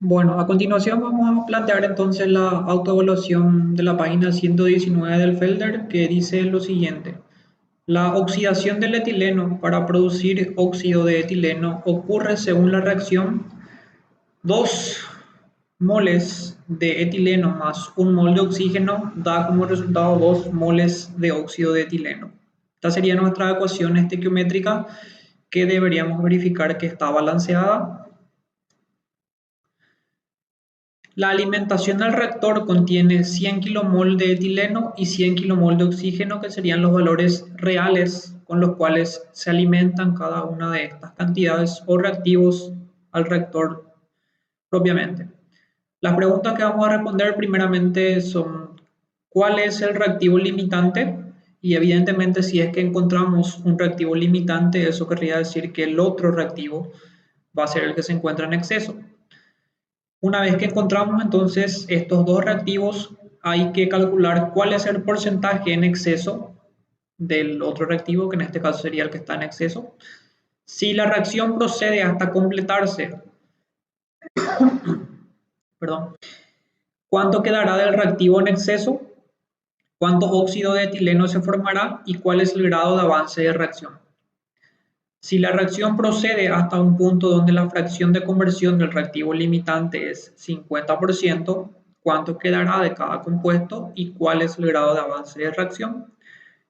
Bueno, a continuación vamos a plantear entonces la autoevaluación de la página 119 del Felder, que dice lo siguiente. La oxidación del etileno para producir óxido de etileno ocurre según la reacción 2 moles de etileno más 1 mol de oxígeno da como resultado 2 moles de óxido de etileno. Esta sería nuestra ecuación estequiométrica que deberíamos verificar que está balanceada. La alimentación del reactor contiene 100 kmol de etileno y 100 kmol de oxígeno, que serían los valores reales con los cuales se alimentan cada una de estas cantidades o reactivos al reactor propiamente. Las preguntas que vamos a responder primeramente son: ¿cuál es el reactivo limitante? Y evidentemente, si es que encontramos un reactivo limitante, eso querría decir que el otro reactivo va a ser el que se encuentra en exceso. Una vez que encontramos entonces estos dos reactivos, hay que calcular cuál es el porcentaje en exceso del otro reactivo, que en este caso sería el que está en exceso. Si la reacción procede hasta completarse, perdón, ¿cuánto quedará del reactivo en exceso? ¿Cuánto óxido de etileno se formará? ¿Y cuál es el grado de avance de reacción? Si la reacción procede hasta un punto donde la fracción de conversión del reactivo limitante es 50%, ¿cuánto quedará de cada compuesto y cuál es el grado de avance de reacción?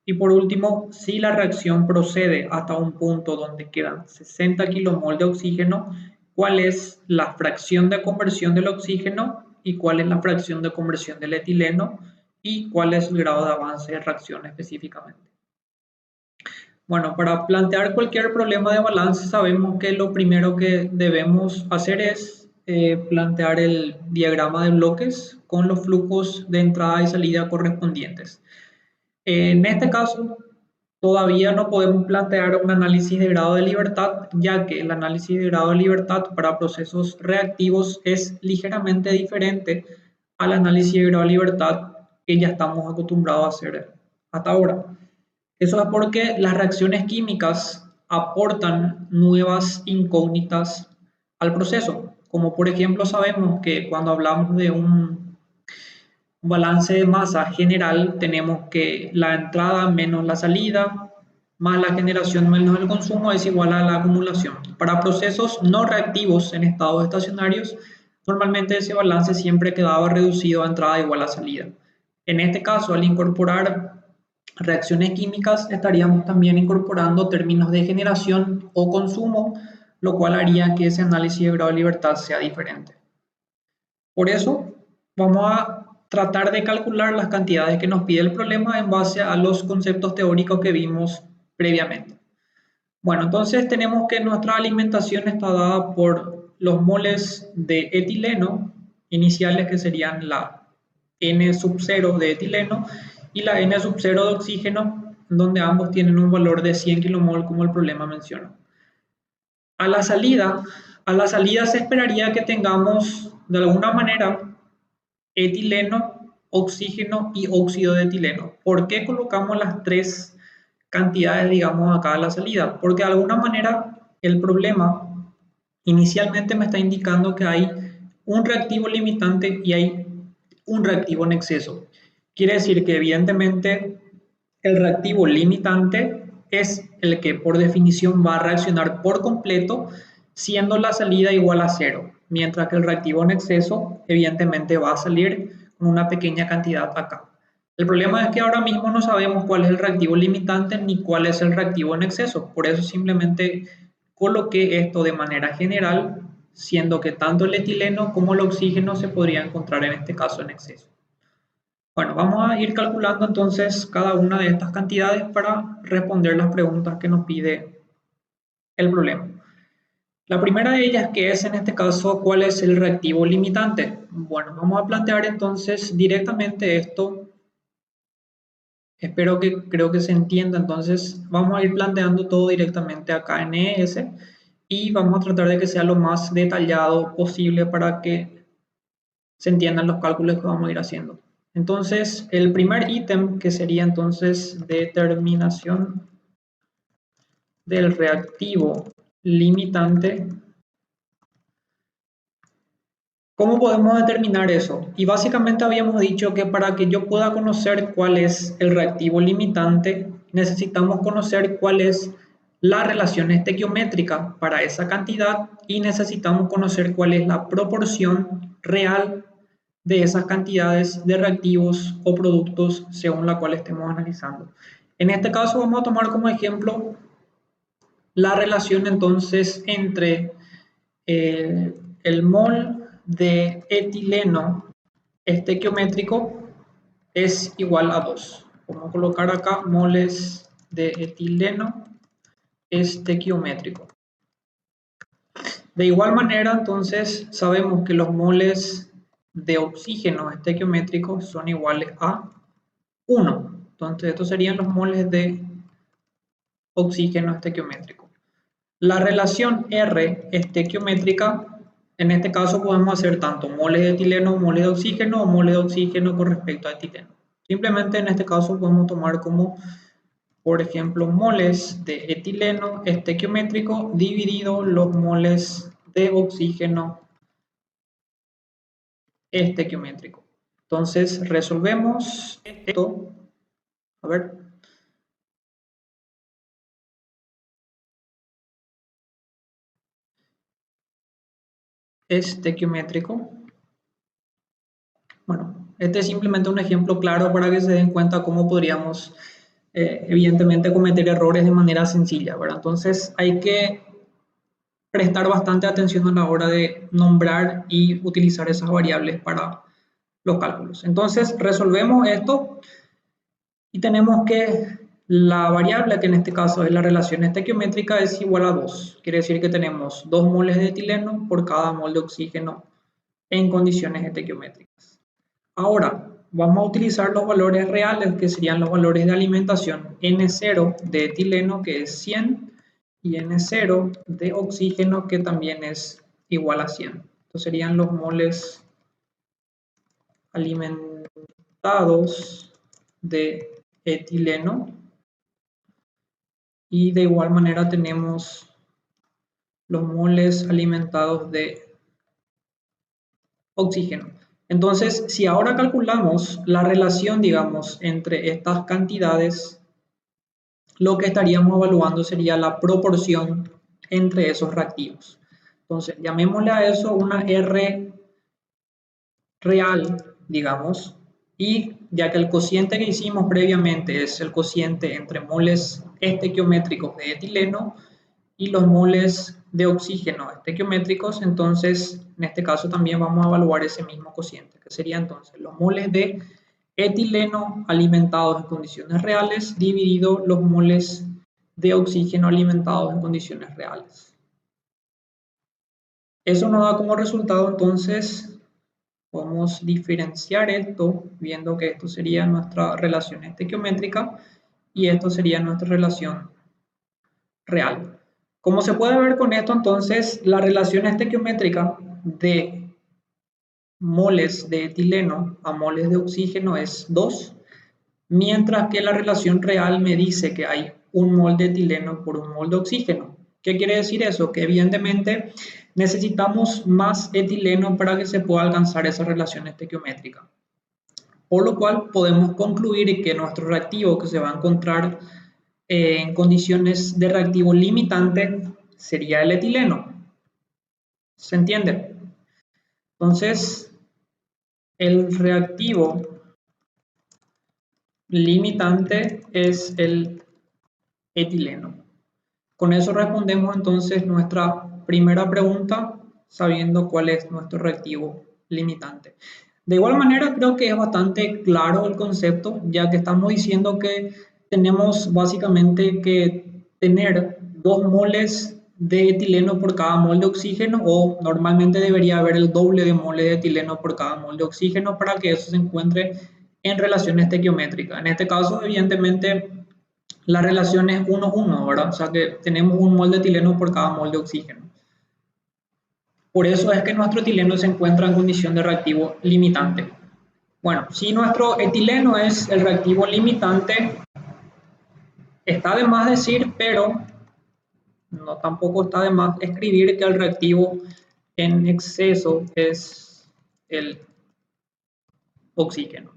Y por último, si la reacción procede hasta un punto donde quedan 60 kmol de oxígeno, ¿cuál es la fracción de conversión del oxígeno y cuál es la fracción de conversión del etileno y cuál es el grado de avance de reacción específicamente? Bueno, para plantear cualquier problema de balance sabemos que lo primero que debemos hacer es plantear el diagrama de bloques con los flujos de entrada y salida correspondientes. En este caso, todavía no podemos plantear un análisis de grado de libertad, ya que el análisis de grado de libertad para procesos reactivos es ligeramente diferente al análisis de grado de libertad que ya estamos acostumbrados a hacer hasta ahora. Eso es porque las reacciones químicas aportan nuevas incógnitas al proceso, como por ejemplo sabemos que cuando hablamos de un balance de masa general tenemos que la entrada menos la salida más la generación menos el consumo es igual a la acumulación. Para procesos no reactivos en estados estacionarios, normalmente ese balance siempre quedaba reducido a entrada igual a salida. En este caso, al incorporar reacciones químicas, estaríamos también incorporando términos de generación o consumo, lo cual haría que ese análisis de grado de libertad sea diferente. Por eso, vamos a tratar de calcular las cantidades que nos pide el problema en base a los conceptos teóricos que vimos previamente. Bueno, entonces tenemos que nuestra alimentación está dada por los moles de etileno iniciales, que serían la N sub 0 de etileno y la N sub 0 de oxígeno, donde ambos tienen un valor de 100 kmol como el problema menciona. A la salida se esperaría que tengamos de alguna manera etileno, oxígeno y óxido de etileno. ¿Por qué colocamos las tres cantidades, digamos, acá a la salida? Porque de alguna manera el problema inicialmente me está indicando que hay un reactivo limitante y hay un reactivo en exceso. Quiere decir que evidentemente el reactivo limitante es el que por definición va a reaccionar por completo, siendo la salida igual a cero, mientras que el reactivo en exceso evidentemente va a salir con una pequeña cantidad acá. El problema es que ahora mismo no sabemos cuál es el reactivo limitante ni cuál es el reactivo en exceso, por eso simplemente coloqué esto de manera general, siendo que tanto el etileno como el oxígeno se podrían encontrar en este caso en exceso. Bueno, vamos a ir calculando entonces cada una de estas cantidades para responder las preguntas que nos pide el problema. La primera de ellas, que es en este caso, ¿cuál es el reactivo limitante? Bueno, vamos a plantear entonces directamente esto. Creo que se entienda. Entonces, vamos a ir planteando todo directamente acá en ES y vamos a tratar de que sea lo más detallado posible para que se entiendan los cálculos que vamos a ir haciendo. Entonces, el primer ítem, que sería entonces determinación del reactivo limitante, ¿Cómo podemos determinar eso? Y básicamente habíamos dicho que para que yo pueda conocer cuál es el reactivo limitante, necesitamos conocer cuál es la relación estequiométrica para esa cantidad y necesitamos conocer cuál es la proporción real de esas cantidades de reactivos o productos según la cual estemos analizando. En este caso vamos a tomar como ejemplo la relación entonces entre el mol de etileno estequiométrico es igual a 2. Vamos a colocar acá moles de etileno estequiométrico. De igual manera, entonces, sabemos que los moles de oxígeno estequiométrico son iguales a 1. Entonces, estos serían los moles de oxígeno estequiométrico. La relación R estequiométrica, en este caso podemos hacer tanto moles de etileno, moles de oxígeno o moles de oxígeno con respecto a etileno. Simplemente en este caso podemos tomar como, por ejemplo, moles de etileno estequiométrico dividido los moles de oxígeno estequiométrico. Entonces resolvemos esto. A ver. Estequiométrico. Bueno, este es simplemente un ejemplo claro para que se den cuenta cómo podríamos, evidentemente, cometer errores de manera sencilla, ¿verdad? Entonces hay que prestar bastante atención a la hora de nombrar y utilizar esas variables para los cálculos. Entonces resolvemos esto y tenemos que la variable, que en este caso es la relación estequiométrica, es igual a 2. Quiere decir que tenemos 2 moles de etileno por cada mol de oxígeno en condiciones estequiométricas. Ahora, vamos a utilizar los valores reales, que serían los valores de alimentación N0 de etileno, que es 100, y N0 de oxígeno, que también es igual a 100. Estos serían los moles alimentados de etileno. Y de igual manera tenemos los moles alimentados de oxígeno. Entonces, si ahora calculamos la relación, digamos, entre estas cantidades, lo que estaríamos evaluando sería la proporción entre esos reactivos. Entonces, llamémosle a eso una R real, digamos, y ya que el cociente que hicimos previamente es el cociente entre moles estequiométricos de etileno y los moles de oxígeno estequiométricos, entonces en este caso también vamos a evaluar ese mismo cociente, que sería entonces los moles de etileno alimentados en condiciones reales dividido los moles de oxígeno alimentados en condiciones reales. Eso nos da como resultado entonces, podemos diferenciar esto viendo que esto sería nuestra relación estequiométrica y esto sería nuestra relación real. Como se puede ver con esto, entonces, la relación estequiométrica de moles de etileno a moles de oxígeno es 2, mientras que la relación real me dice que hay un mol de etileno por un mol de oxígeno. ¿Qué quiere decir eso? Que evidentemente necesitamos más etileno para que se pueda alcanzar esa relación estequiométrica. Por lo cual podemos concluir que nuestro reactivo que se va a encontrar en condiciones de reactivo limitante sería el etileno. ¿Se entiende? Entonces, el reactivo limitante es el etileno. Con eso respondemos entonces nuestra primera pregunta, sabiendo cuál es nuestro reactivo limitante. De igual manera, creo que es bastante claro el concepto, ya que estamos diciendo que tenemos básicamente que tener 2 moles de etileno por cada mol de oxígeno, o normalmente debería haber el doble de moles de etileno por cada mol de oxígeno para que eso se encuentre en relación estequiométrica. En este caso, evidentemente, la relación es 1:1, ¿verdad? O sea que tenemos un mol de etileno por cada mol de oxígeno. Por eso es que nuestro etileno se encuentra en condición de reactivo limitante. Bueno, si nuestro etileno es el reactivo limitante, está de más decir, pero no tampoco está de más escribir que el reactivo en exceso es el oxígeno.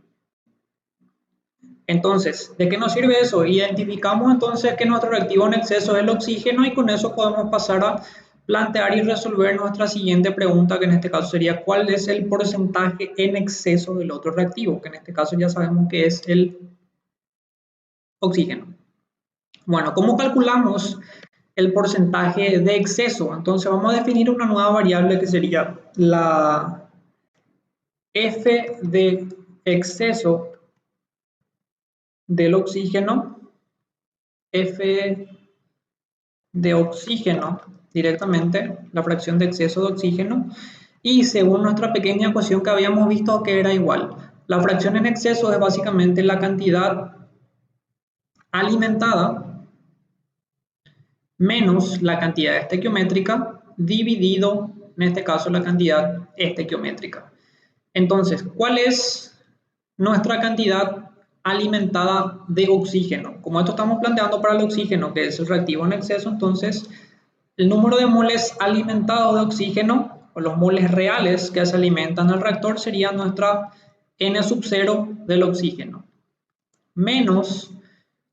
Entonces, ¿de qué nos sirve eso? Identificamos entonces que nuestro reactivo en exceso es el oxígeno y con eso podemos pasar a plantear y resolver nuestra siguiente pregunta, que en este caso sería ¿cuál es el porcentaje en exceso del otro reactivo? Que en este caso ya sabemos que es el oxígeno. Bueno, ¿cómo calculamos el porcentaje de exceso? Entonces vamos a definir una nueva variable que sería la F de exceso del oxígeno, F de oxígeno directamente, la fracción de exceso de oxígeno, y según nuestra pequeña ecuación que habíamos visto que era igual. La fracción en exceso es básicamente la cantidad alimentada menos la cantidad estequiométrica dividido, en este caso, la cantidad estequiométrica. Entonces, ¿cuál es nuestra cantidad alimentada de oxígeno? Como esto estamos planteando para el oxígeno, que es el reactivo en exceso, entonces el número de moles alimentados de oxígeno, o los moles reales que se alimentan al reactor, sería nuestra N sub 0 del oxígeno, menos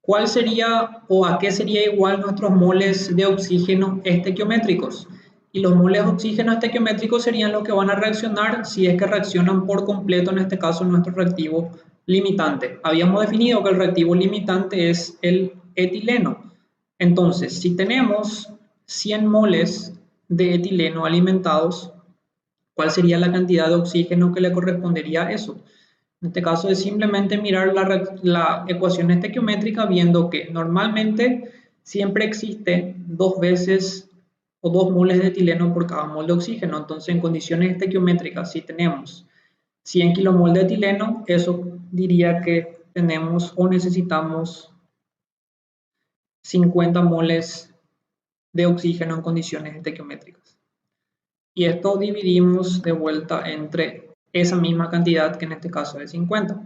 ¿cuál sería o a qué sería igual nuestros moles de oxígeno estequiométricos? Y los moles de oxígeno estequiométricos serían los que van a reaccionar si es que reaccionan por completo, en este caso, nuestro reactivo limitante. Habíamos definido que el reactivo limitante es el etileno. Entonces, si tenemos 100 moles de etileno alimentados, ¿cuál sería la cantidad de oxígeno que le correspondería a eso? En este caso es simplemente mirar la ecuación estequiométrica viendo que normalmente siempre existe 2 veces o 2 moles de etileno por cada mol de oxígeno. Entonces en condiciones estequiométricas, si tenemos 100 kilomol de etileno, eso diría que tenemos o necesitamos 50 moles de oxígeno en condiciones estequiométricas. Y esto dividimos de vuelta entre esa misma cantidad, que en este caso es 50.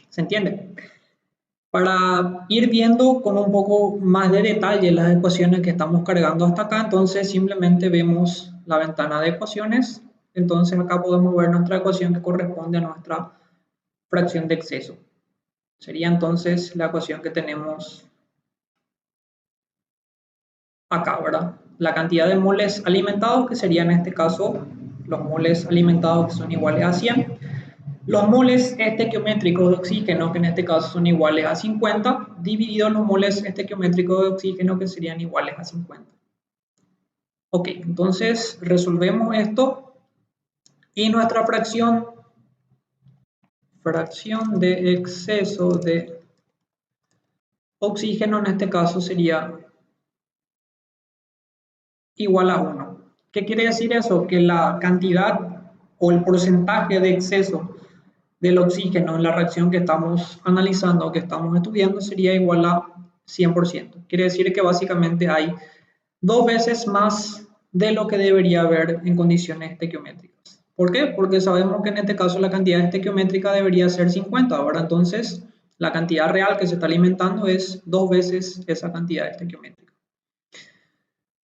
¿Se entiende? Para ir viendo con un poco más de detalle las ecuaciones que estamos cargando hasta acá, entonces simplemente vemos la ventana de ecuaciones. Entonces acá podemos ver nuestra ecuación que corresponde a nuestra fracción de exceso. Sería entonces la ecuación que tenemos acá, ¿verdad? La cantidad de moles alimentados, que serían en este caso los moles alimentados que son iguales a 100. Los moles estequiométricos de oxígeno, que en este caso son iguales a 50, divididos los moles estequiométricos de oxígeno, que serían iguales a 50. Ok, entonces resolvemos esto y nuestra fracción de exceso de oxígeno en este caso sería igual a 1. ¿Qué quiere decir eso? Que la cantidad o el porcentaje de exceso del oxígeno en la reacción que estamos analizando, que estamos estudiando, sería igual a 100%. Quiere decir que básicamente hay 2 veces más de lo que debería haber en condiciones estequiométricas. ¿Por qué? Porque sabemos que en este caso la cantidad estequiométrica debería ser 50. Ahora entonces la cantidad real que se está alimentando es 2 veces esa cantidad estequiométrica.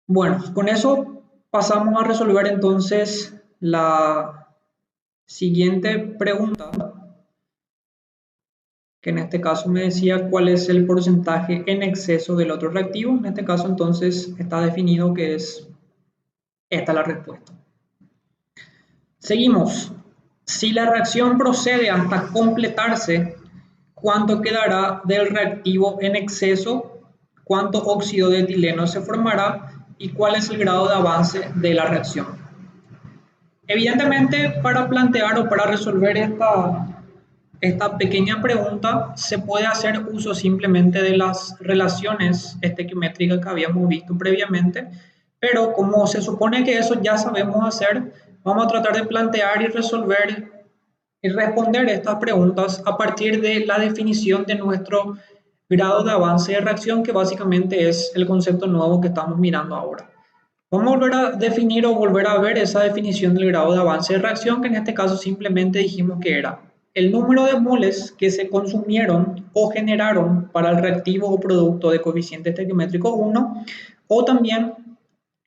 Bueno, con eso pasamos a resolver entonces la siguiente pregunta, que en este caso me decía cuál es el porcentaje en exceso del otro reactivo. En este caso entonces está definido que es esta la respuesta. Seguimos. Si la reacción procede hasta completarse, ¿cuánto quedará del reactivo en exceso? ¿Cuánto óxido de etileno se formará? ¿Y cuál es el grado de avance de la reacción? Evidentemente, para plantear o para resolver esta pequeña pregunta, se puede hacer uso simplemente de las relaciones estequiométricas que habíamos visto previamente, pero como se supone que eso ya sabemos hacer, vamos a tratar de plantear y resolver y responder estas preguntas a partir de la definición de nuestro grado de avance de reacción, que básicamente es el concepto nuevo que estamos mirando ahora. Vamos a volver a definir o volver a ver esa definición del grado de avance de reacción, que en este caso simplemente dijimos que era el número de moles que se consumieron o generaron para el reactivo o producto de coeficiente estequiométrico 1, o también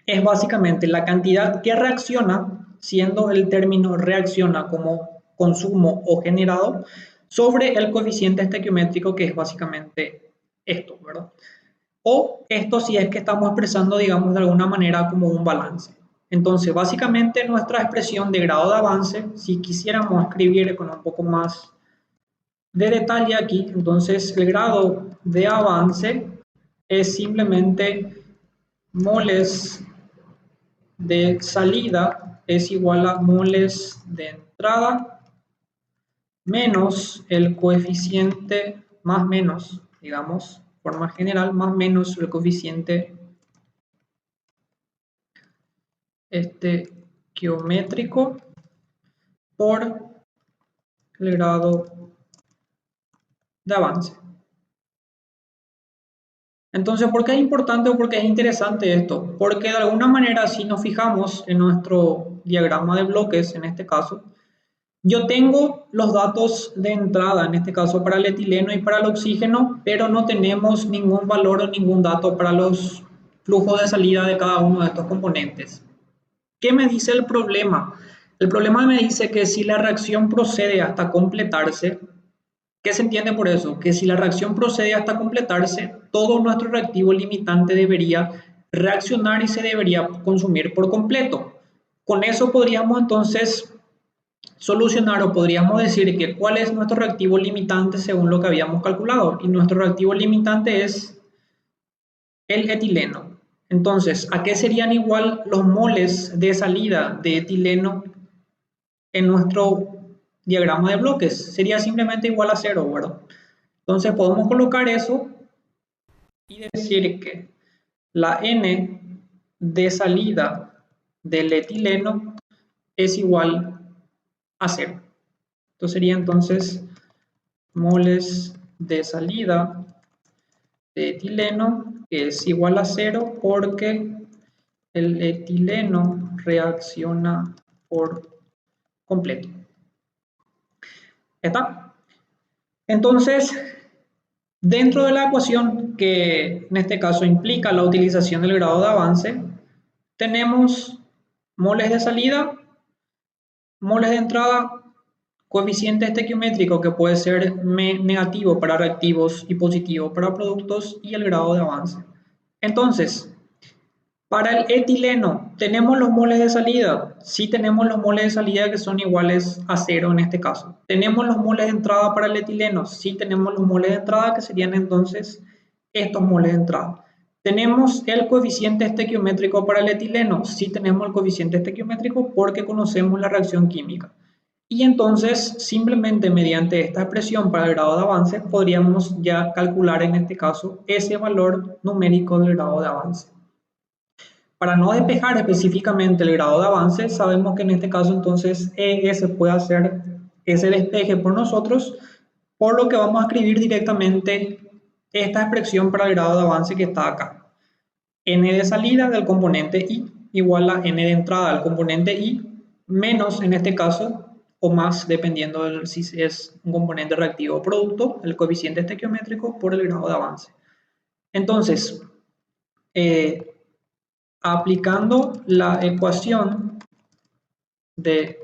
es básicamente la cantidad que reacciona siendo el término reacciona como consumo o generado, sobre el coeficiente estequiométrico, que es básicamente esto, ¿verdad? O esto si es que estamos expresando, digamos, de alguna manera como un balance. Entonces, básicamente nuestra expresión de grado de avance, si quisiéramos escribir con un poco más de detalle aquí, entonces el grado de avance es simplemente moles de salida es igual a moles de entrada menos el coeficiente más menos, digamos, forma general, más menos el coeficiente geométrico por el grado de avance. Entonces, ¿por qué es importante o por qué es interesante esto? Porque de alguna manera, si nos fijamos en nuestro diagrama de bloques, en este caso, yo tengo los datos de entrada, en este caso para el etileno y para el oxígeno, pero no tenemos ningún valor o ningún dato para los flujos de salida de cada uno de estos componentes. ¿Qué me dice el problema? El problema me dice que si la reacción procede hasta completarse, ¿qué se entiende por eso? Que si la reacción procede hasta completarse, todo nuestro reactivo limitante debería reaccionar y se debería consumir por completo. Con eso podríamos entonces solucionar o podríamos decir que cuál es nuestro reactivo limitante según lo que habíamos calculado. Y nuestro reactivo limitante es el etileno. Entonces, ¿a qué serían igual los moles de salida de etileno en nuestro diagrama de bloques? Sería simplemente igual a 0, ¿verdad? Entonces podemos colocar eso y decir que la N de salida del etileno es igual a 0. Esto sería entonces moles de salida de etileno, que es igual a 0 porque el etileno reacciona por completo. ¿Está? Entonces, dentro de la ecuación que en este caso implica la utilización del grado de avance, tenemos moles de salida, moles de entrada, coeficiente estequiométrico que puede ser negativo para reactivos y positivo para productos y el grado de avance. Entonces, para el etileno, ¿tenemos los moles de salida? Sí tenemos los moles de salida que son iguales a 0 en este caso. ¿Tenemos los moles de entrada para el etileno? Sí tenemos los moles de entrada que serían entonces estos moles de entrada. ¿Tenemos el coeficiente estequiométrico para el etileno? Sí tenemos el coeficiente estequiométrico porque conocemos la reacción química. Y entonces, simplemente mediante esta expresión para el grado de avance, podríamos ya calcular en este caso ese valor numérico del grado de avance. Para no despejar específicamente el grado de avance, sabemos que en este caso entonces se puede hacer ese despeje por nosotros, por lo que vamos a escribir directamente esta expresión para el grado de avance que está acá. N de salida del componente I igual a N de entrada del componente I menos, en este caso, o más, dependiendo de si es un componente reactivo o producto, el coeficiente estequiométrico por el grado de avance. Entonces, aplicando la ecuación de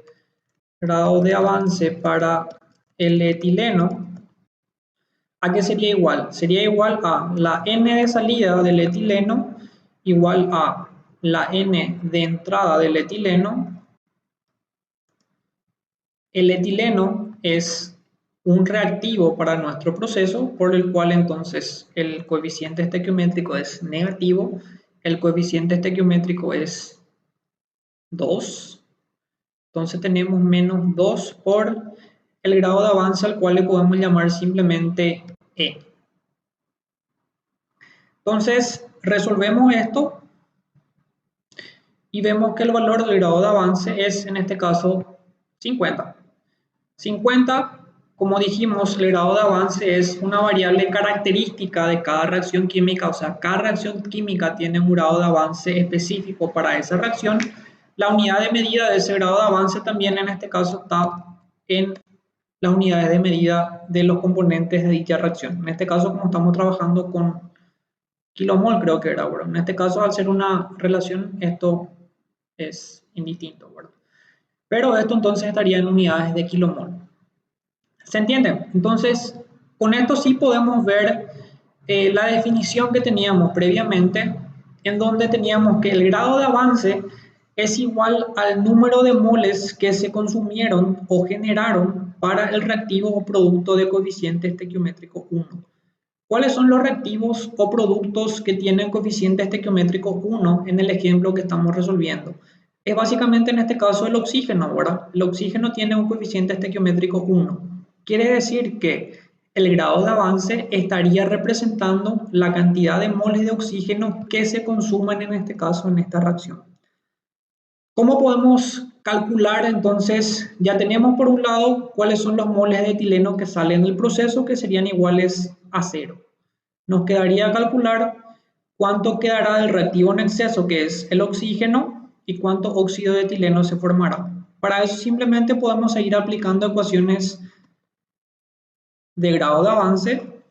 grado de avance para el etileno, ¿a qué sería igual? Sería igual a la N de salida del etileno igual a la N de entrada del etileno. El etileno es un reactivo para nuestro proceso, por el cual entonces el coeficiente estequiométrico es negativo, el coeficiente estequiométrico es 2, entonces tenemos menos 2 por el grado de avance al cual le podemos llamar simplemente E. Entonces resolvemos esto y vemos que el valor del grado de avance es en este caso 50. 50, como dijimos, el grado de avance es una variable característica de cada reacción química, o sea, cada reacción química tiene un grado de avance específico para esa reacción. La unidad de medida de ese grado de avance también en este caso está en las unidades de medida de los componentes de dicha reacción. En este caso, como estamos trabajando con kilomol, creo que era, ¿verdad? En este caso, al ser una relación, esto es indistinto, ¿verdad? pero esto entonces estaría en unidades de kilomol. ¿Se entiende? Entonces, con esto sí podemos ver la definición que teníamos previamente, en donde teníamos que el grado de avance es igual al número de moles que se consumieron o generaron para el reactivo o producto de coeficiente estequiométrico 1. ¿Cuáles son los reactivos o productos que tienen coeficiente estequiométrico 1 en el ejemplo que estamos resolviendo? Es básicamente en este caso el oxígeno, ¿verdad? El oxígeno tiene un coeficiente estequiométrico 1. Quiere decir que el grado de avance estaría representando la cantidad de moles de oxígeno que se consumen en este caso en esta reacción. ¿Cómo podemos calcular entonces? Ya tenemos por un lado cuáles son los moles de etileno que salen del proceso, que serían iguales a 0. Nos quedaría calcular cuánto quedará del reactivo en exceso, que es el oxígeno, y cuánto óxido de etileno se formará. Para eso simplemente podemos seguir aplicando ecuaciones de grado de avance,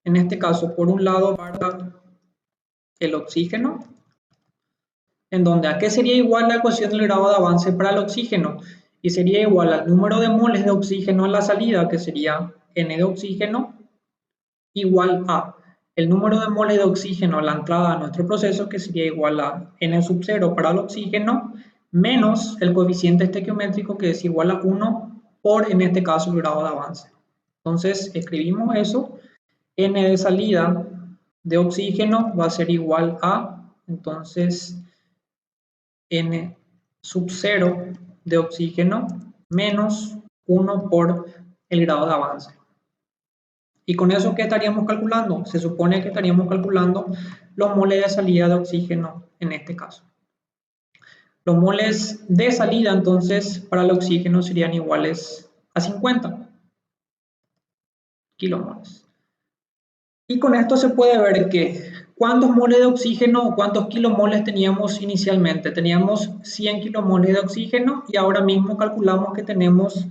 en este caso por un lado para el oxígeno, en donde ¿a qué sería igual la ecuación del grado de avance para el oxígeno? Y sería igual al número de moles de oxígeno en la salida, que sería N de oxígeno, igual a el número de moles de oxígeno a la entrada a nuestro proceso, que sería igual a N sub 0 para el oxígeno, menos el coeficiente estequiométrico, que es igual a 1 por, en este caso, el grado de avance. Entonces, escribimos eso. N de salida de oxígeno va a ser igual a, entonces, N sub 0 de oxígeno menos 1 por el grado de avance. ¿Y con eso qué estaríamos calculando? Se supone que estaríamos calculando los moles de salida de oxígeno en este caso. Los moles de salida entonces para el oxígeno serían iguales a 50 kilomoles. Y con esto se puede ver que ¿cuántos moles de oxígeno o cuántos kilomoles teníamos inicialmente? Teníamos 100 kilomoles de oxígeno y ahora mismo calculamos que tenemos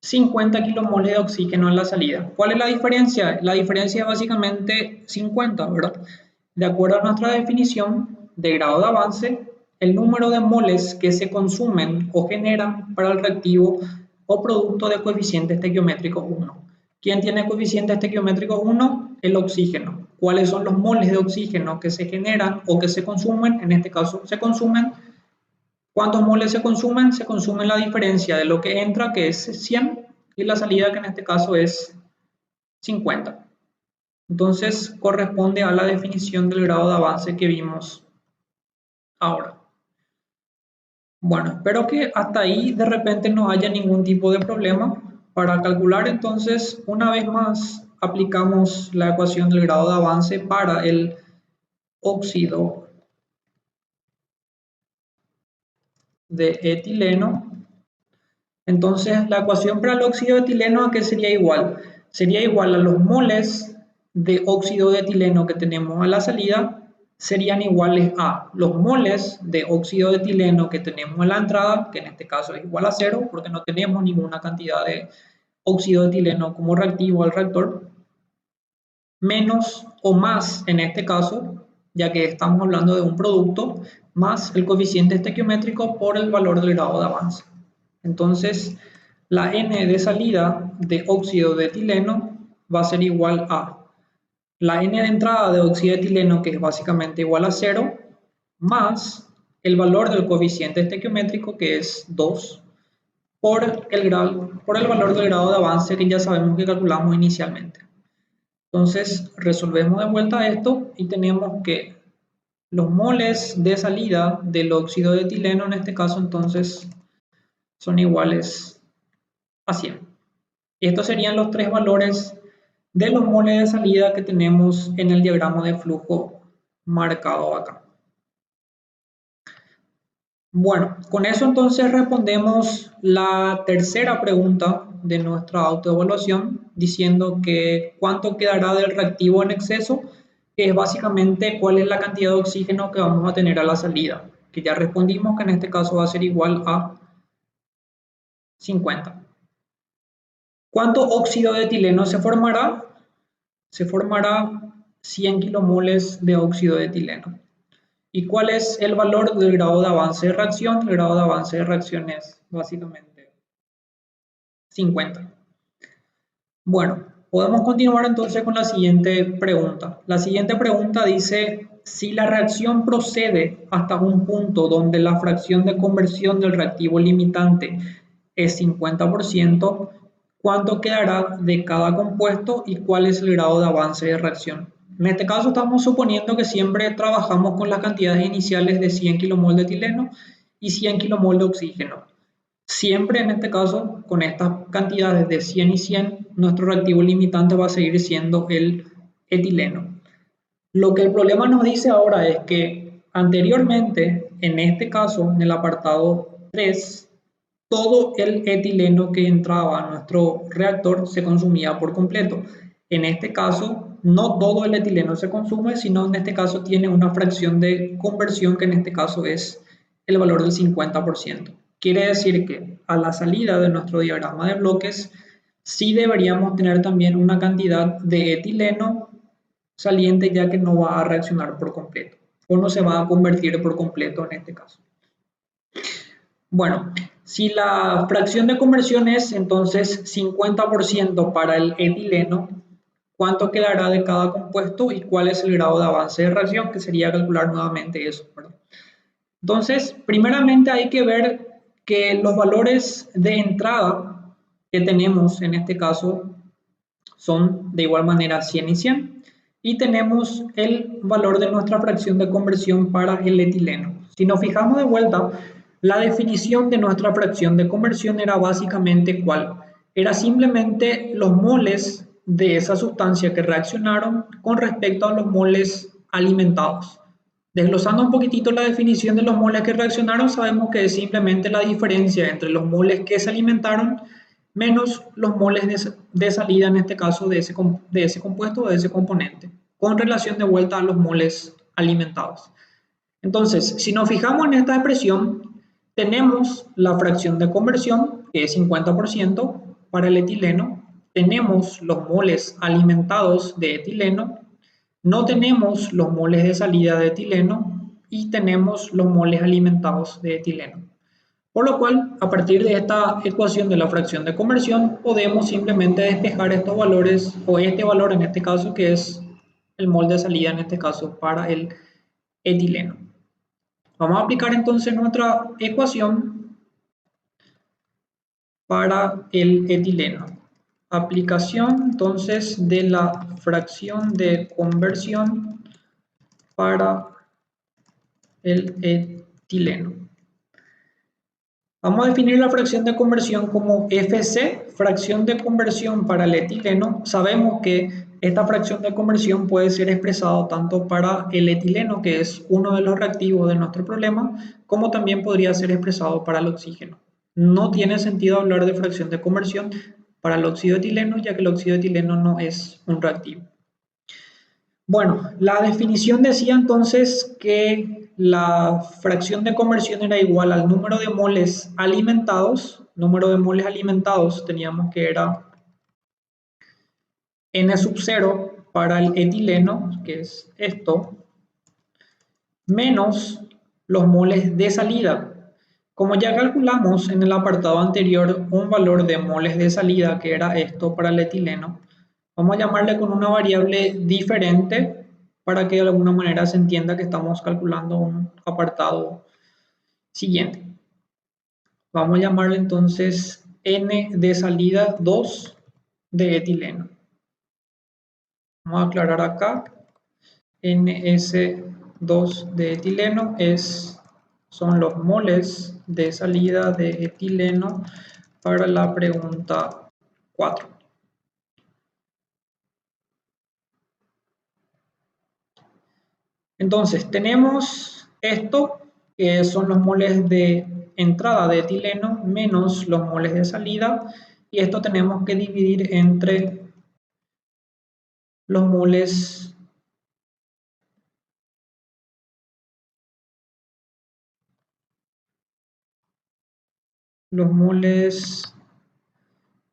50 kilomoles de oxígeno en la salida. ¿Cuál es la diferencia? La diferencia es básicamente 50, ¿verdad? De acuerdo a nuestra definición de grado de avance, el número de moles que se consumen o generan para el reactivo o producto de coeficiente estequiométrico 1. ¿Quién tiene coeficiente estequiométrico 1? El oxígeno. ¿Cuáles son los moles de oxígeno que se generan o que se consumen? En este caso se consumen. ¿Cuántos moles se consumen? Se consume la diferencia de lo que entra, que es 100, y la salida, que en este caso es 50. Entonces, corresponde a la definición del grado de avance que vimos ahora. Bueno, espero que hasta ahí de repente no haya ningún tipo de problema. Para calcular, entonces, una vez más, aplicamos la ecuación del grado de avance para el óxido de etileno. Entonces, la ecuación para el óxido de etileno, ¿a qué sería igual? Sería igual a los moles de óxido de etileno que tenemos a la salida, serían iguales a los moles de óxido de etileno que tenemos a la entrada, que en este caso es igual a 0, porque no tenemos ninguna cantidad de óxido de etileno como reactivo al reactor, menos o más en este caso, ya que estamos hablando de un producto, más el coeficiente estequiométrico por el valor del grado de avance. Entonces, la N de salida de óxido de etileno va a ser igual a la N de entrada de óxido de etileno, que es básicamente igual a 0, más el valor del coeficiente estequiométrico, que es 2, por el valor del grado de avance que ya sabemos que calculamos inicialmente. Entonces, resolvemos de vuelta esto y tenemos que los moles de salida del óxido de etileno, en este caso, entonces, son iguales a 100. Y estos serían los tres valores de los moles de salida que tenemos en el diagrama de flujo marcado acá. Bueno, con eso entonces respondemos la tercera pregunta de nuestra autoevaluación, diciendo que cuánto quedará del reactivo en exceso, que es básicamente cuál es la cantidad de oxígeno que vamos a tener a la salida, que ya respondimos que en este caso va a ser igual a 50. ¿Cuánto óxido de etileno se formará? Se formará 100 kilomoles de óxido de etileno. ¿Y cuál es el valor del grado de avance de reacción? El grado de avance de reacción es básicamente 50. Bueno, podemos continuar entonces con la siguiente pregunta. La siguiente pregunta dice, si la reacción procede hasta un punto donde la fracción de conversión del reactivo limitante es 50%, ¿cuánto quedará de cada compuesto y cuál es el grado de avance de reacción? En este caso estamos suponiendo que siempre trabajamos con las cantidades iniciales de 100 kmol de etileno y 100 kmol de oxígeno. Siempre en este caso, con estas cantidades de 100 y 100, nuestro reactivo limitante va a seguir siendo el etileno. Lo que el problema nos dice ahora es que anteriormente, en este caso, en el apartado 3, todo el etileno que entraba a nuestro reactor se consumía por completo. En este caso, no todo el etileno se consume, sino en este caso tiene una fracción de conversión que en este caso es el valor del 50%. Quiere decir que a la salida de nuestro diagrama de bloques, sí deberíamos tener también una cantidad de etileno saliente, ya que no va a reaccionar por completo o no se va a convertir por completo en este caso. Bueno, si la fracción de conversión es entonces 50% para el etileno, ¿cuánto quedará de cada compuesto y cuál es el grado de avance de reacción? Que sería calcular nuevamente eso, ¿verdad? Entonces, primeramente hay que ver que los valores de entrada que tenemos en este caso son de igual manera 100 y 100, y tenemos el valor de nuestra fracción de conversión para el etileno. Si nos fijamos de vuelta, la definición de nuestra fracción de conversión era básicamente ¿cuál? Era simplemente los moles de esa sustancia que reaccionaron con respecto a los moles alimentados. Desglosando un poquitito la definición de los moles que reaccionaron, sabemos que es simplemente la diferencia entre los moles que se alimentaron menos los moles de salida, en este caso de ese compuesto o de ese componente, con relación de vuelta a los moles alimentados. Entonces, si nos fijamos en esta expresión, tenemos la fracción de conversión, que es 50% para el etileno, tenemos los moles alimentados de etileno, no tenemos los moles de salida de etileno y tenemos los moles alimentados de etileno. Por lo cual, a partir de esta ecuación de la fracción de conversión, podemos simplemente despejar estos valores, o este valor en este caso, que es el mol de salida en este caso para el etileno. Vamos a aplicar entonces nuestra ecuación para el etileno. Aplicación entonces de la fracción de conversión para el etileno. Vamos a definir la fracción de conversión como FC, fracción de conversión para el etileno. Sabemos que esta fracción de conversión puede ser expresada tanto para el etileno, que es uno de los reactivos de nuestro problema, como también podría ser expresado para el oxígeno. No tiene sentido hablar de fracción de conversión para el óxido de etileno, ya que el óxido de etileno no es un reactivo. Bueno, la definición decía entonces que la fracción de conversión era igual al número de moles alimentados. Número de moles alimentados teníamos que era N sub 0 para el etileno, que es esto, menos los moles de salida. Como ya calculamos en el apartado anterior un valor de moles de salida, que era esto para el etileno, vamos a llamarle con una variable diferente para que de alguna manera se entienda que estamos calculando un apartado siguiente. Vamos a llamarle entonces N de salida 2 de etileno. Vamos a aclarar acá. NS2 de etileno son los moles de salida de etileno para la pregunta 4. Entonces, tenemos esto, que son los moles de entrada de etileno menos los moles de salida, y esto tenemos que dividir entre los moles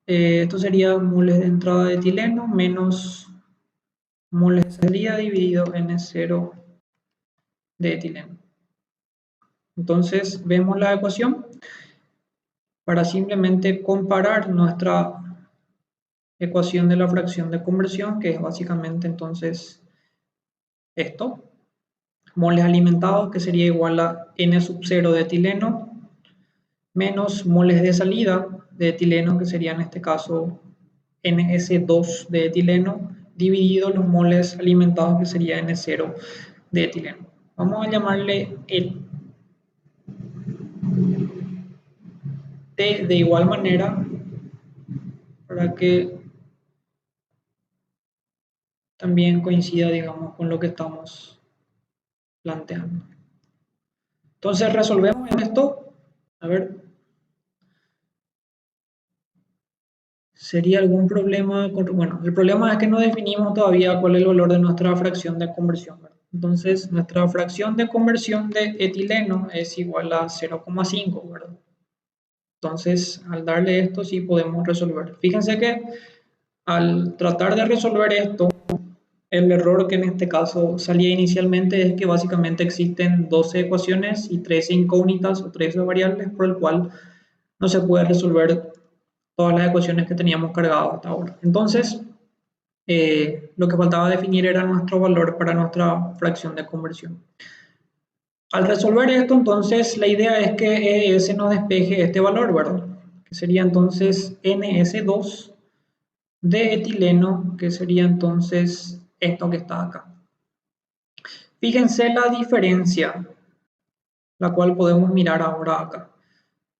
esto sería moles de entrada de etileno menos moles de salida dividido N0 de etileno. Entonces vemos la ecuación para simplemente comparar nuestra ecuación de la fracción de conversión, que es básicamente entonces esto, moles alimentados, que sería igual a N sub 0 de etileno, menos moles de salida de etileno, que sería en este caso NS2 de etileno, dividido los moles alimentados, que sería N0 de etileno. Vamos a llamarle el T de igual manera para que también coincida, digamos, con lo que estamos planteando. Entonces resolvemos esto. A ver, ¿sería algún problema? Bueno, el problema es que no definimos todavía cuál es el valor de nuestra fracción de conversión, ¿verdad? Entonces, nuestra fracción de conversión de etileno es igual a 0,5, ¿verdad? Entonces, al darle esto, sí podemos resolver. Fíjense que al tratar de resolver esto, el error que en este caso salía inicialmente es que básicamente existen 12 ecuaciones y 13 incógnitas o 13 variables, por el cual no se puede resolver todas las ecuaciones que teníamos cargadas hasta ahora. Entonces, lo que faltaba definir era nuestro valor para nuestra fracción de conversión. Al resolver esto, entonces, la idea es que ES nos despeje este valor, ¿verdad? Que sería entonces NS2 de etileno, que sería entonces esto que está acá. Fíjense la diferencia, la cual podemos mirar ahora acá.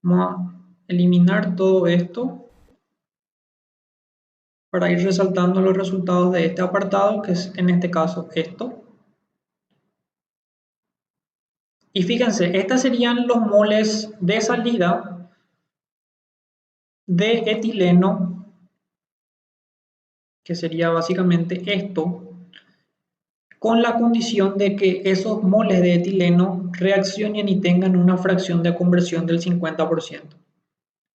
Vamos a eliminar todo esto para ir resaltando los resultados de este apartado, que es en este caso esto. Y fíjense, estos serían los moles de salida de etileno, que sería básicamente esto, con la condición de que esos moles de etileno reaccionen y tengan una fracción de conversión del 50%.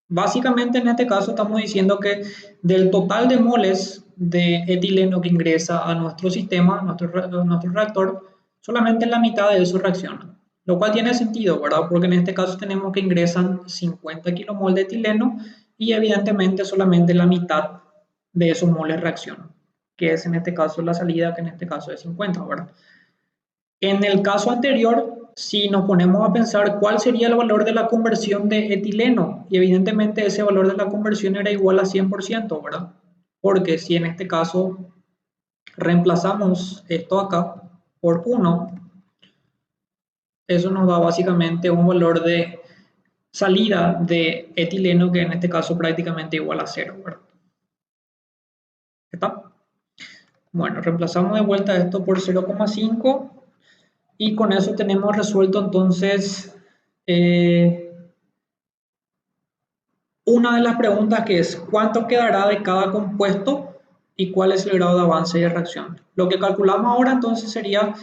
Básicamente en este caso estamos diciendo que del total de moles de etileno que ingresa a nuestro sistema, nuestro reactor, solamente la mitad de eso reacciona. Lo cual tiene sentido, ¿verdad? Porque en este caso tenemos que ingresan 50 kilomol de etileno y evidentemente solamente la mitad de esos moles reaccionan, que es en este caso la salida, que en este caso es 50, ¿verdad? En el caso anterior, si nos ponemos a pensar cuál sería el valor de la conversión de etileno, y evidentemente ese valor de la conversión era igual a 100%, ¿verdad? Porque si en este caso reemplazamos esto acá por 1, eso nos da básicamente un valor de salida de etileno que en este caso prácticamente igual a 0, ¿verdad? ¿Está? Bueno, reemplazamos de vuelta esto por 0,5 y con eso tenemos resuelto entonces una de las preguntas, que es ¿cuánto quedará de cada compuesto y cuál es el grado de avance de reacción? Lo que calculamos ahora entonces sería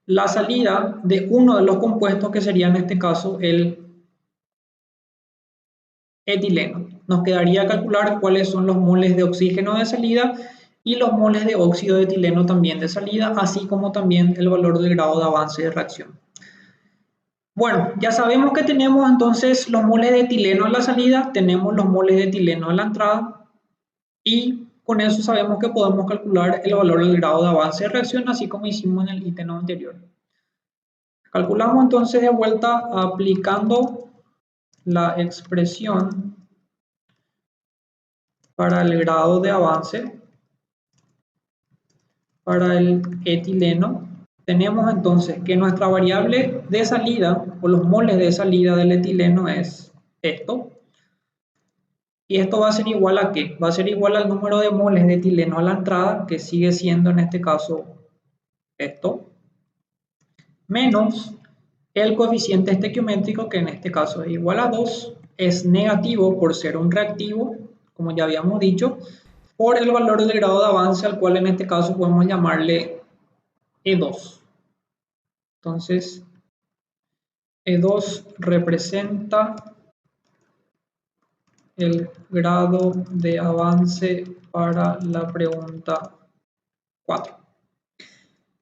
la salida de uno de los compuestos, que sería en este caso el etileno. Nos quedaría calcular cuáles son los moles de oxígeno de salida y los moles de óxido de etileno también de salida, así como también el valor del grado de avance de reacción. Bueno, ya sabemos que tenemos entonces los moles de etileno en la salida, tenemos los moles de etileno en la entrada, y con eso sabemos que podemos calcular el valor del grado de avance de reacción, así como hicimos en el ítem anterior. Calculamos entonces de vuelta aplicando la expresión para el grado de avance para el etileno. Tenemos entonces que nuestra variable de salida o los moles de salida del etileno es esto. Y esto va a ser igual a ¿qué? Va a ser igual al número de moles de etileno a la entrada, que sigue siendo en este caso esto, menos el coeficiente estequiométrico, que en este caso es igual a 2, es negativo por ser un reactivo, como ya habíamos dicho, por el valor del grado de avance, al cual en este caso podemos llamarle E2. Entonces, E2 representa el grado de avance para la pregunta 4.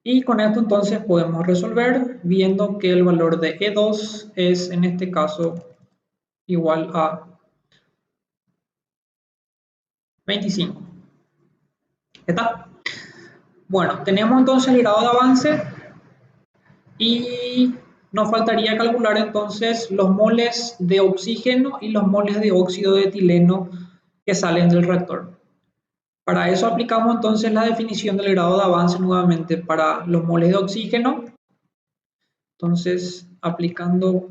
Y con esto entonces podemos resolver viendo que el valor de E2 es en este caso igual a 25. ¿Está? Bueno, tenemos entonces el grado de avance y nos faltaría calcular entonces los moles de oxígeno y los moles de óxido de etileno que salen del reactor. Para eso aplicamos entonces la definición del grado de avance nuevamente para los moles de oxígeno. Entonces, aplicando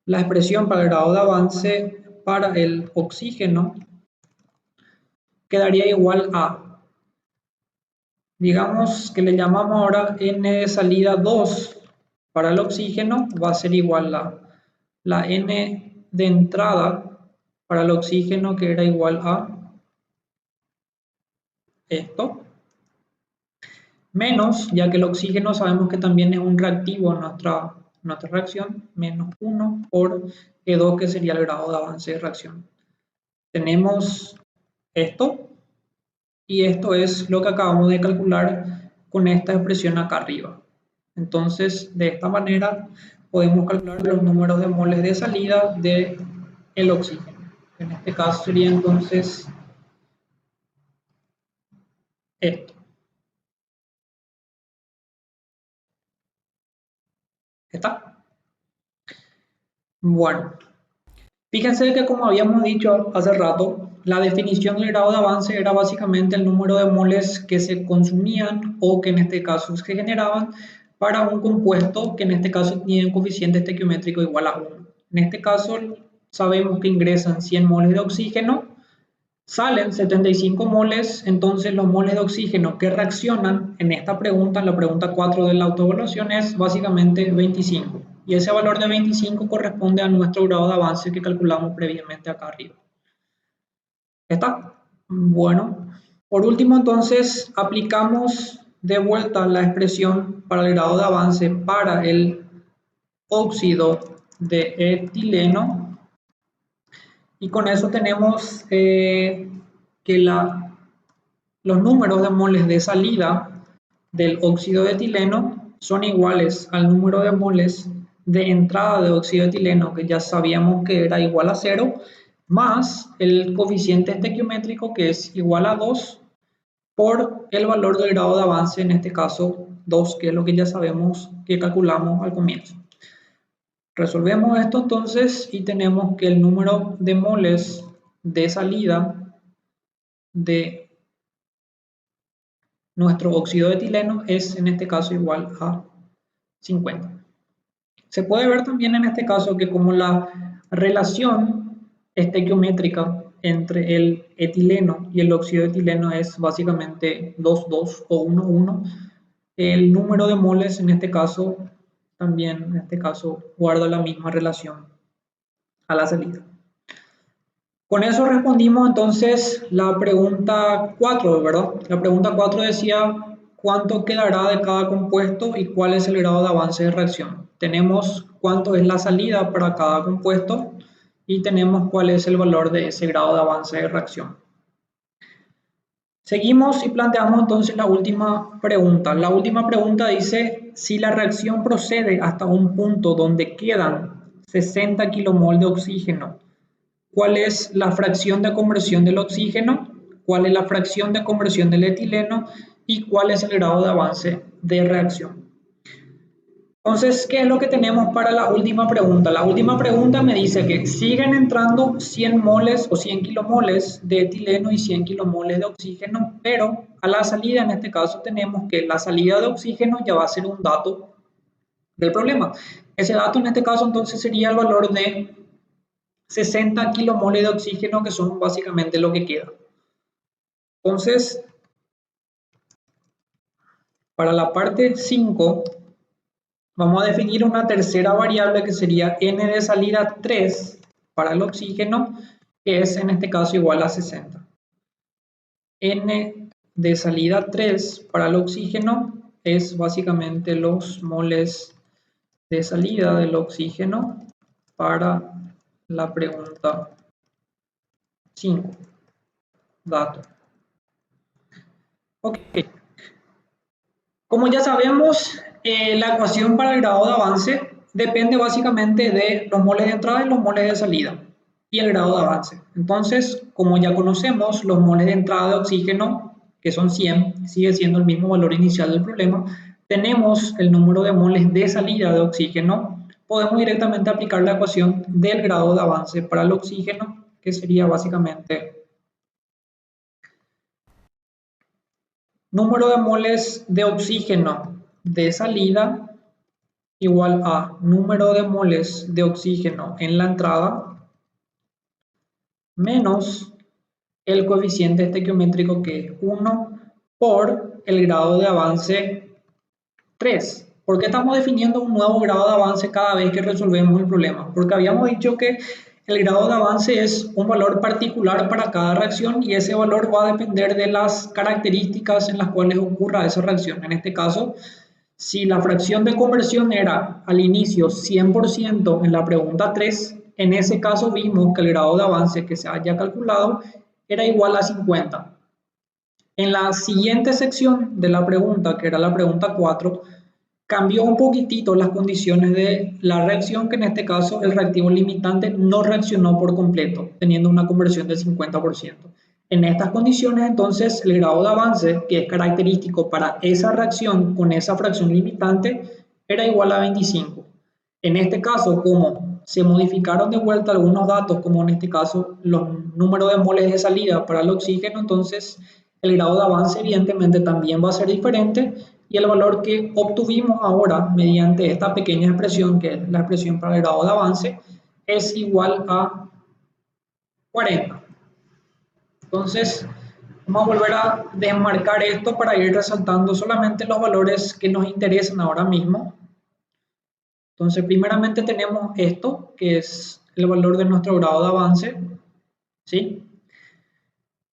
la expresión para el grado de avance para el oxígeno, quedaría igual a, digamos que le llamamos ahora N de salida 2 para el oxígeno, va a ser igual a la N de entrada para el oxígeno, que era igual a esto, menos, ya que el oxígeno sabemos que también es un reactivo en nuestra reacción, menos 1 por E2, que sería el grado de avance de reacción. Tenemos esto, y esto es lo que acabamos de calcular con esta expresión acá arriba. Entonces, de esta manera podemos calcular los números de moles de salida del oxígeno. En este caso sería entonces esto. ¿Está? Bueno, fíjense que, como habíamos dicho hace rato, la definición del grado de avance era básicamente el número de moles que se consumían o que en este caso se generaban para un compuesto que en este caso tiene un coeficiente estequiométrico igual a 1. En este caso sabemos que ingresan 100 moles de oxígeno, salen 75 moles, entonces los moles de oxígeno que reaccionan en esta pregunta, en la pregunta 4 de la autoevaluación, es básicamente 25. Y ese valor de 25 corresponde a nuestro grado de avance que calculamos previamente acá arriba. ¿Está? Bueno, por último entonces aplicamos de vuelta la expresión para el grado de avance para el óxido de etileno, y con eso tenemos que los números de moles de salida del óxido de etileno son iguales al número de moles de entrada de óxido de etileno, que ya sabíamos que era igual a 0, más el coeficiente estequiométrico, que es igual a 2, por el valor del grado de avance, en este caso 2, que es lo que ya sabemos que calculamos al comienzo. Resolvemos esto entonces y tenemos que el número de moles de salida de nuestro óxido de etileno es en este caso igual a 50. Se puede ver también en este caso que como la relación estequiométrica entre el etileno y el óxido de etileno es básicamente 2,2 o 1,1, el número de moles en este caso también en este caso guarda la misma relación a la salida. Con eso respondimos entonces la pregunta 4, ¿verdad? La pregunta 4 decía cuánto quedará de cada compuesto y cuál es el grado de avance de reacción. Tenemos cuánto es la salida para cada compuesto y tenemos cuál es el valor de ese grado de avance de reacción. Seguimos y planteamos entonces la última pregunta. La última pregunta dice, si la reacción procede hasta un punto donde quedan 60 kilomol de oxígeno, ¿cuál es la fracción de conversión del oxígeno? ¿Cuál es la fracción de conversión del etileno? ¿Y cuál es el grado de avance de reacción? Entonces, ¿qué es lo que tenemos para la última pregunta? La última pregunta me dice que siguen entrando 100 moles o 100 kilomoles de etileno y 100 kilomoles de oxígeno, pero a la salida, en este caso, tenemos que la salida de oxígeno ya va a ser un dato del problema. Ese dato en este caso entonces sería el valor de 60 kilomoles de oxígeno, que son básicamente lo que queda. Entonces, para la parte 5, vamos a definir una tercera variable que sería N de salida 3 para el oxígeno, que es en este caso igual a 60. N de salida 3 para el oxígeno es básicamente los moles de salida del oxígeno para la pregunta 5. dato. Ok. Como ya sabemos, la ecuación para el grado de avance depende básicamente de los moles de entrada y los moles de salida y el grado de avance. Entonces, como ya conocemos, los moles de entrada de oxígeno, que son 100, sigue siendo el mismo valor inicial del problema, tenemos el número de moles de salida de oxígeno, podemos directamente aplicar la ecuación del grado de avance para el oxígeno, que sería básicamente número de moles de oxígeno de salida igual a número de moles de oxígeno en la entrada menos el coeficiente estequiométrico, que es 1 por el grado de avance 3. ¿Por qué estamos definiendo un nuevo grado de avance cada vez que resolvemos el problema? Porque habíamos dicho que el grado de avance es un valor particular para cada reacción y ese valor va a depender de las características en las cuales ocurra esa reacción. En este caso, si la fracción de conversión era al inicio 100% en la pregunta 3, en ese caso vimos que el grado de avance que se haya calculado era igual a 50. En la siguiente sección de la pregunta, que era la pregunta 4, cambió un poquitito las condiciones de la reacción, que en este caso el reactivo limitante no reaccionó por completo, teniendo una conversión del 50%. En estas condiciones, entonces, el grado de avance, que es característico para esa reacción con esa fracción limitante, era igual a 25. En este caso, como se modificaron de vuelta algunos datos, como en este caso los números de moles de salida para el oxígeno, entonces el grado de avance evidentemente también va a ser diferente y el valor que obtuvimos ahora mediante esta pequeña expresión, que es la expresión para el grado de avance, es igual a 40. Entonces, vamos a volver a desmarcar esto para ir resaltando solamente los valores que nos interesan ahora mismo. Entonces, primeramente tenemos esto, que es el valor de nuestro grado de avance, ¿sí?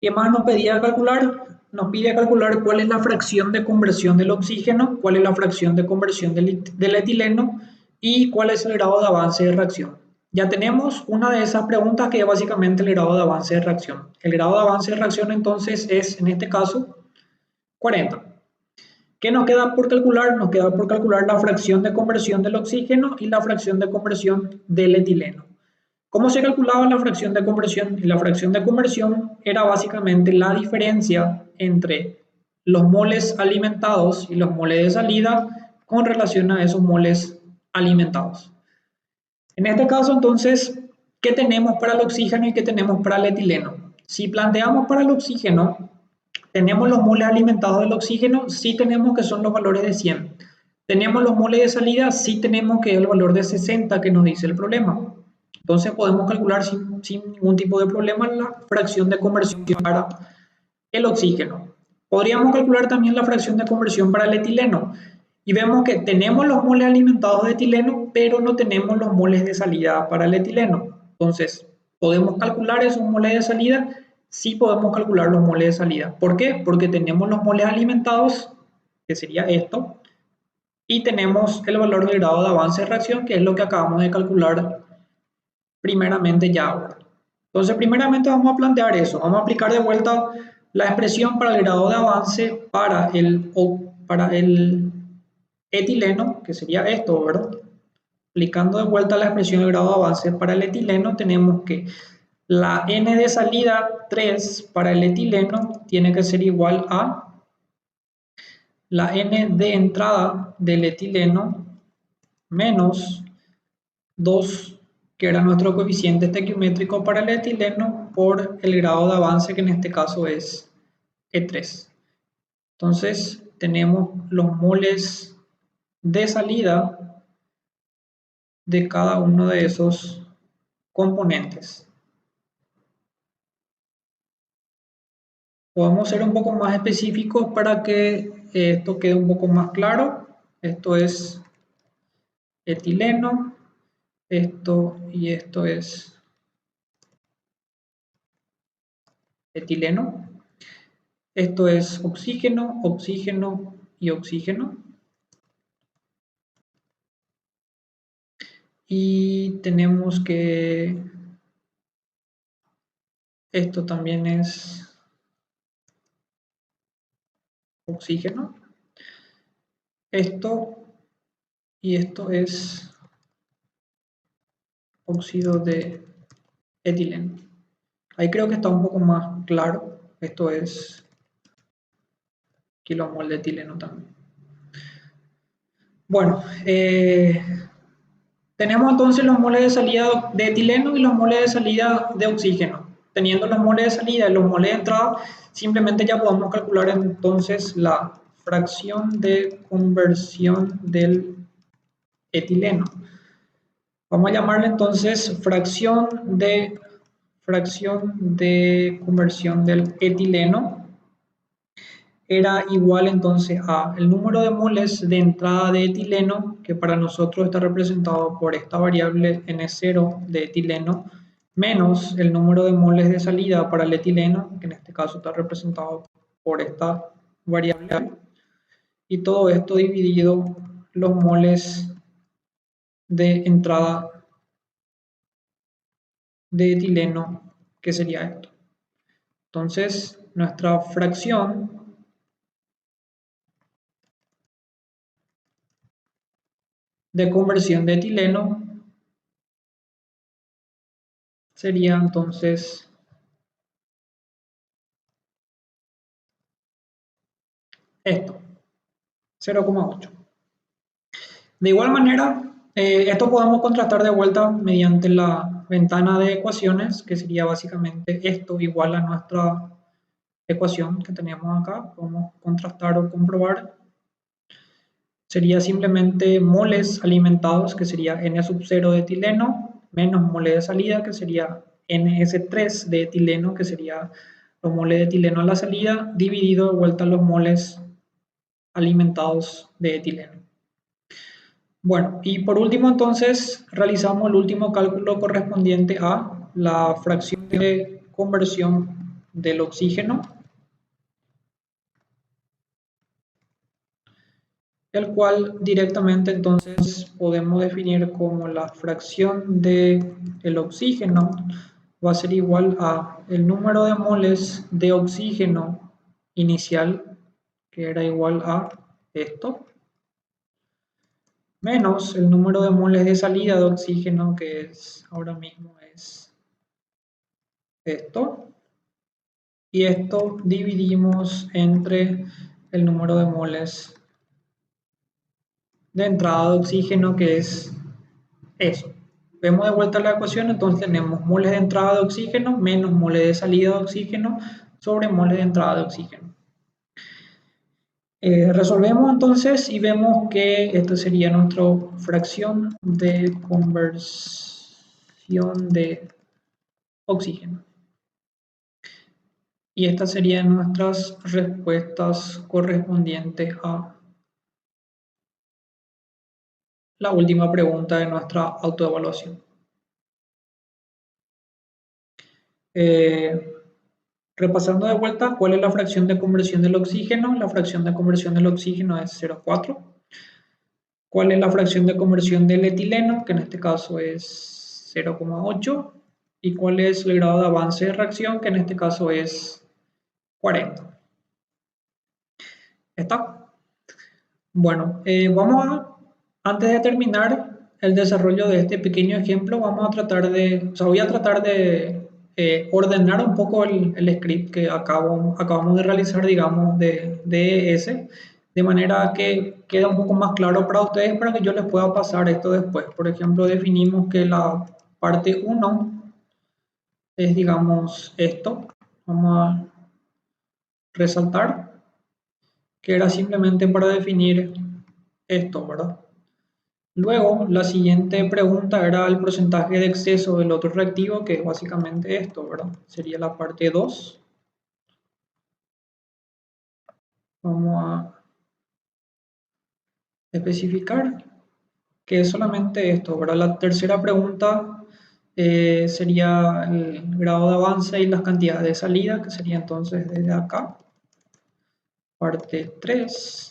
¿Qué más nos pedía calcular? Nos pide calcular cuál es la fracción de conversión del oxígeno, cuál es la fracción de conversión del etileno y cuál es el grado de avance de reacción. Ya tenemos una de esas preguntas, que es básicamente el grado de avance de reacción. El grado de avance de reacción entonces es, en este caso, 40. ¿Qué nos queda por calcular? Nos queda por calcular la fracción de conversión del oxígeno y la fracción de conversión del etileno. ¿Cómo se calculaba la fracción de conversión? La fracción de conversión era básicamente la diferencia entre los moles alimentados y los moles de salida con relación a esos moles alimentados. En este caso, entonces, ¿qué tenemos para el oxígeno y qué tenemos para el etileno? Si planteamos para el oxígeno, tenemos los moles alimentados del oxígeno, sí tenemos que son los valores de 100. Tenemos los moles de salida, sí tenemos que es el valor de 60 que nos dice el problema. Entonces podemos calcular sin ningún tipo de problema la fracción de conversión para el oxígeno. Podríamos calcular también la fracción de conversión para el etileno. Y vemos que tenemos los moles alimentados de etileno, pero no tenemos los moles de salida para el etileno. Entonces, ¿podemos calcular esos moles de salida? Sí podemos calcular los moles de salida. ¿Por qué? Porque tenemos los moles alimentados, que sería esto, y tenemos el valor del grado de avance de reacción, que es lo que acabamos de calcular primeramente ya ahora. Entonces, primeramente vamos a plantear eso. Vamos a aplicar de vuelta la expresión para el grado de avance para el etileno, que sería esto, ¿verdad? Aplicando de vuelta la expresión del grado de avance para el etileno, tenemos que la n de salida 3 para el etileno tiene que ser igual a la n de entrada del etileno menos 2, que era nuestro coeficiente estequiométrico para el etileno, por el grado de avance, que en este caso es E3. Entonces, tenemos los moles de salida de cada uno de esos componentes. Podemos ser un poco más específicos para que esto quede un poco más claro. Esto es etileno, esto y esto es etileno. Esto es oxígeno, oxígeno y oxígeno. Y tenemos que esto también es oxígeno. Esto y esto es óxido de etileno. Ahí creo que está un poco más claro. Esto es kilomol de etileno también. Bueno, tenemos entonces los moles de salida de etileno y los moles de salida de oxígeno. Teniendo los moles de salida y los moles de entrada, simplemente ya podemos calcular entonces la fracción de conversión del etileno. Vamos a llamarle entonces fracción de conversión del etileno. Era igual entonces a el número de moles de entrada de etileno, que para nosotros está representado por esta variable N0 de etileno, menos el número de moles de salida para el etileno, que en este caso está representado por esta variable, y todo esto dividido los moles de entrada de etileno, que sería esto. Entonces, nuestra fracción de conversión de etileno sería entonces esto, 0,8. De igual manera, esto podemos contrastar de vuelta mediante la ventana de ecuaciones, que sería básicamente esto igual a nuestra ecuación que tenemos acá. Podemos contrastar o comprobar. Sería simplemente moles alimentados, que sería N sub 0 de etileno, menos mole de salida, que sería NS3 de etileno, que sería los moles de etileno a la salida, dividido de vuelta los moles alimentados de etileno. Bueno, y por último entonces realizamos el último cálculo correspondiente a la fracción de conversión del oxígeno, el cual directamente entonces podemos definir como la fracción del oxígeno va a ser igual a el número de moles de oxígeno inicial, que era igual a esto, menos el número de moles de salida de oxígeno, que es ahora mismo es esto, y esto dividimos entre el número de moles de entrada de oxígeno, que es eso. Vemos de vuelta la ecuación, entonces tenemos moles de entrada de oxígeno menos moles de salida de oxígeno sobre moles de entrada de oxígeno. Resolvemos entonces y vemos que esta sería nuestra fracción de conversión de oxígeno. Y estas serían nuestras respuestas correspondientes a la última pregunta de nuestra autoevaluación. Repasando de vuelta, ¿cuál es la fracción de conversión del oxígeno? La fracción de conversión del oxígeno es 0,4. ¿Cuál es la fracción de conversión del etileno? Que en este caso es 0,8. ¿Y cuál es el grado de avance de reacción? Que en este caso es 40. ¿Está? Bueno, antes de terminar el desarrollo de este pequeño ejemplo, voy a tratar de ordenar un poco el script que acabamos de realizar, digamos, de ese, de manera que quede un poco más claro para ustedes, para que yo les pueda pasar esto después. Por ejemplo, definimos que la parte 1 es, digamos, esto. Vamos a resaltar que era simplemente para definir esto, ¿verdad? Luego, la siguiente pregunta era el porcentaje de exceso del otro reactivo, que es básicamente esto, ¿verdad? Sería la parte 2. Vamos a especificar que es solamente esto, ¿verdad? La tercera pregunta sería el grado de avance y las cantidades de salida, que sería entonces desde acá. Parte 3.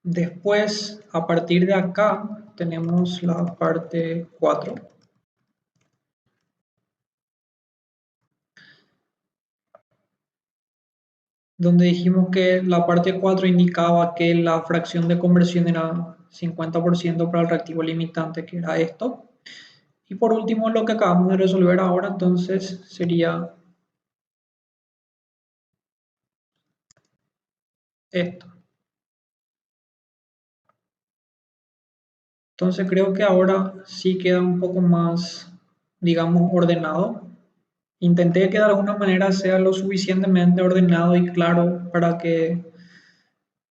Después, a partir de acá, tenemos la parte 4. donde dijimos que la parte 4 indicaba que la fracción de conversión era 50% para el reactivo limitante, que era esto. Y por último, lo que acabamos de resolver ahora, entonces, sería esto. Entonces creo que ahora sí queda un poco más, digamos, ordenado. Intenté que de alguna manera sea lo suficientemente ordenado y claro para que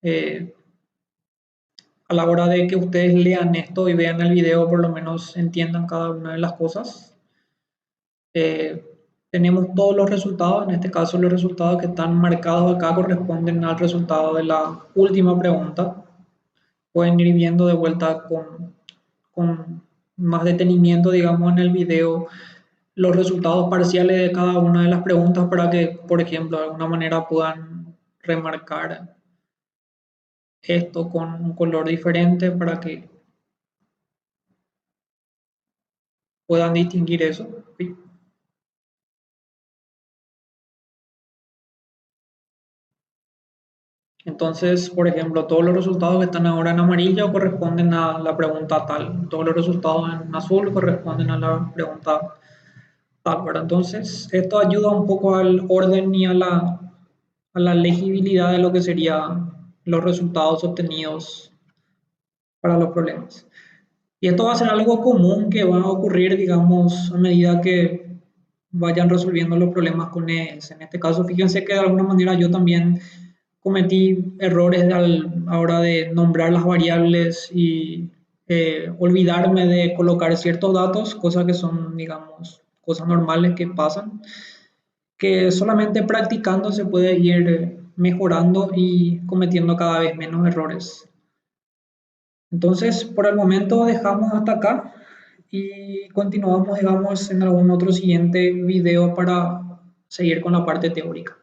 eh, a la hora de que ustedes lean esto y vean el video, por lo menos entiendan cada una de las cosas. Eh, tenemos todos los resultados, en este caso los resultados que están marcados acá corresponden al resultado de la última pregunta. Pueden ir viendo de vuelta con más detenimiento, digamos, en el video los resultados parciales de cada una de las preguntas para que, por ejemplo, de alguna manera puedan remarcar esto con un color diferente para que puedan distinguir eso. Entonces, por ejemplo, todos los resultados que están ahora en amarillo corresponden a la pregunta tal, todos los resultados en azul corresponden a la pregunta tal, ¿verdad? Entonces, esto ayuda un poco al orden y a la legibilidad de lo que serían los resultados obtenidos para los problemas. Y esto va a ser algo común que va a ocurrir, digamos, a medida que vayan resolviendo los problemas con ES. En este caso, fíjense que de alguna manera yo también cometí errores a la hora de nombrar las variables y olvidarme de colocar ciertos datos, cosas que son, digamos, cosas normales que pasan, que solamente practicando se puede ir mejorando y cometiendo cada vez menos errores. Entonces, por el momento dejamos hasta acá y continuamos, digamos, en algún otro siguiente video para seguir con la parte teórica.